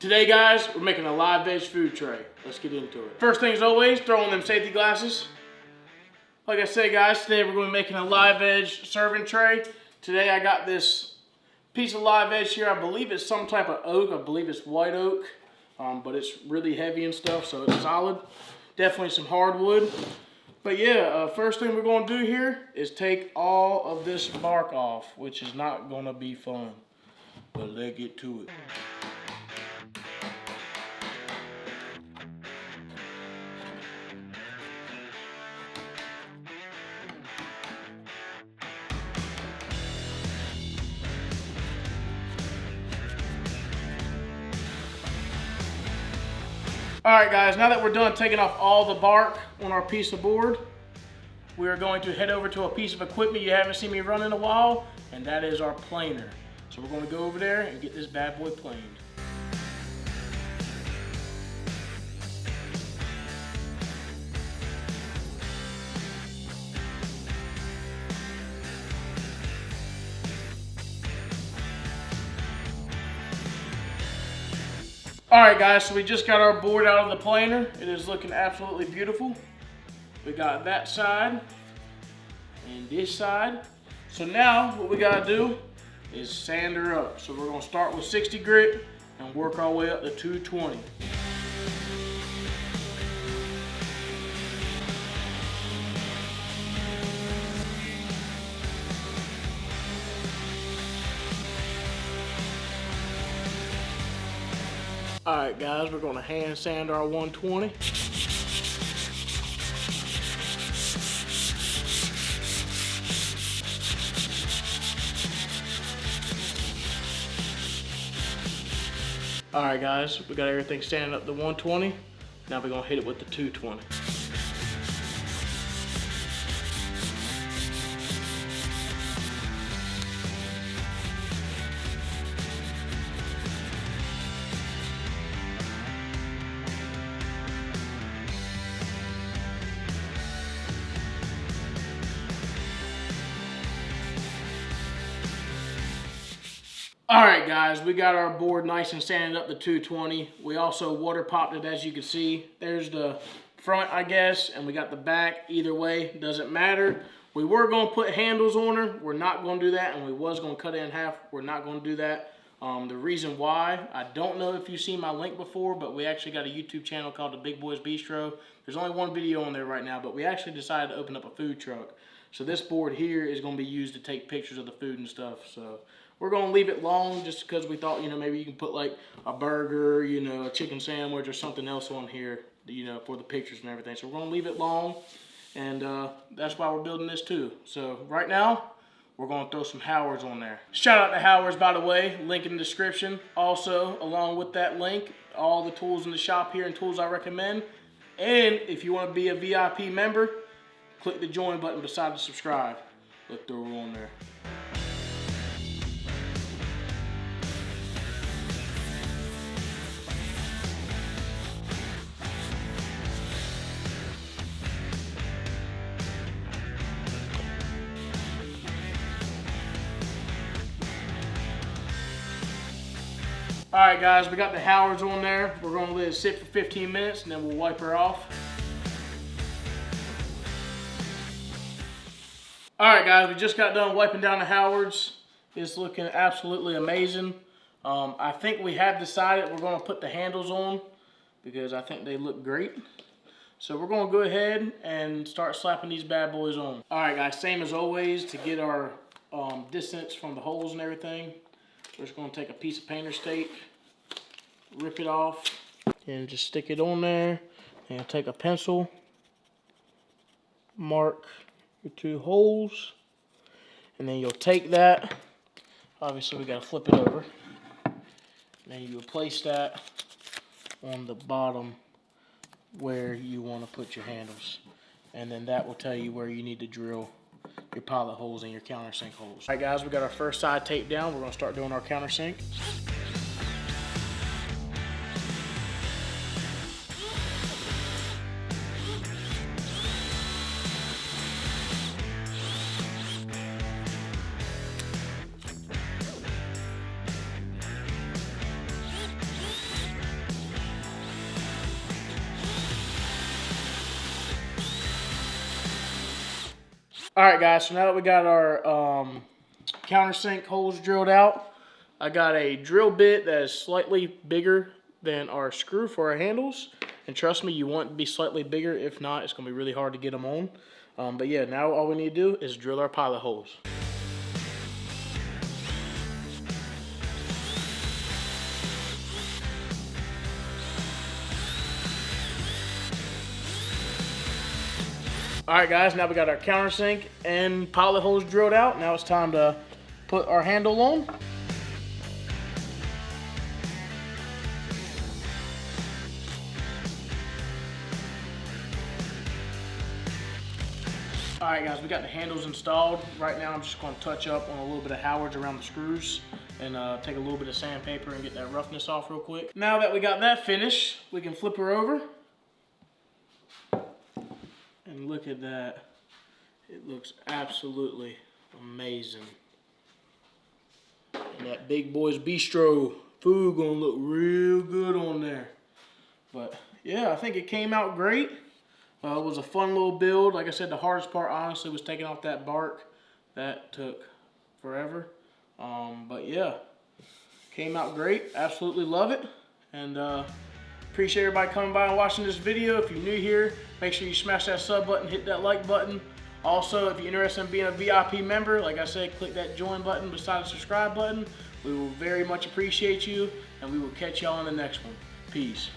Today, guys, we're making a live veg food tray. Let's get into it. First thing as always, throw on them safety glasses. Like I said, guys, today we're going to be making a live veg serving tray. Today I got this piece of live veg here. I believe it's some type of oak. I believe it's white oak, but it's really heavy and stuff, so it's solid. Definitely some hardwood. But yeah, first thing we're going to do here is take all of this bark off, which is not going to be fun. But let's get to it. Alright guys, now that we're done taking off all the bark on our piece of board, we are going to head over to a piece of equipment you haven't seen me run in a while, and that is our planer. So we're going to go over there and get this bad boy planed. Alright guys, so we just got our board out of the planer. It is looking absolutely beautiful. We got that side and this side. So now what we gotta do is sand her up. So we're gonna start with 60 grit and work our way up to 220. Alright guys, we're gonna hand sand our 120. Alright guys, we got everything sanded up to 120. Now we're gonna hit it with the 220. Alright guys, we got our board nice and sanded up to 220. We also water popped it, as you can see. There's the front, I guess, and we got the back. Either way, doesn't matter. We were going to put handles on her. We're not going to do that, and we was going to cut it in half. We're not going to do that. The reason why, I don't know if you've seen my link before, but we actually got a YouTube channel called The Big Boys Bistro. There's only one video on there right now, but we actually decided to open up a food truck. So this board here is going to be used to take pictures of the food and stuff. So we're going to leave it long just because we thought, maybe you can put like a burger, a chicken sandwich or something else on here, for the pictures and everything. So we're going to leave it long, and that's why we're building this too. So right now, we're going to throw some Howards on there. Shout out to Howards, by the way, link in the description. Also, along with that link, all the tools in the shop here and tools I recommend. And if you want to be a VIP member, click the join button beside the subscribe. Let's throw her on there. Alright guys, we got the Howards on there. We're going to let it sit for 15 minutes and then we'll wipe her off. Alright guys, we just got done wiping down the Howards. It's looking absolutely amazing. I think we have decided we're going to put the handles on because I think they look great. So we're going to go ahead and start slapping these bad boys on. Alright guys, same as always, to get our distance from the holes and everything. We're just going to take a piece of painter's tape, rip it off, and just stick it on there. And take a pencil, mark your 2 holes, and then you'll take that. Obviously, we got to flip it over. And then you will place that on the bottom where you want to put your handles. And then that will tell you where you need to drill your pilot holes and your countersink holes. Alright guys, we got our first side taped down. We're going to start doing our countersink. All right, guys, so now that we got our countersink holes drilled out, I got a drill bit that is slightly bigger than our screw for our handles. And trust me, you want it to be slightly bigger. If not, it's going to be really hard to get them on. But yeah, now all we need to do is drill our pilot holes. All right, guys, now we got our countersink and pilot holes drilled out. Now it's time to put our handle on. All right, guys, we got the handles installed. Right now, I'm just going to touch up on a little bit of Howard's around the screws and take a little bit of sandpaper and get that roughness off real quick. Now that we got that finished, we can flip her over. And look at that. It looks absolutely amazing. And that Big Boy's Bistro food gonna look real good on there. But yeah, I think it came out great. It was a fun little build. Like I said, the hardest part honestly was taking off that bark. That took forever. But yeah, came out great. Absolutely love it. And appreciate everybody coming by and watching this video. If you're new here, make sure you smash that sub button, hit that like button. Also, if you're interested in being a VIP member, like I said, click that join button beside the subscribe button. We will very much appreciate you, and we will catch y'all on the next one. Peace.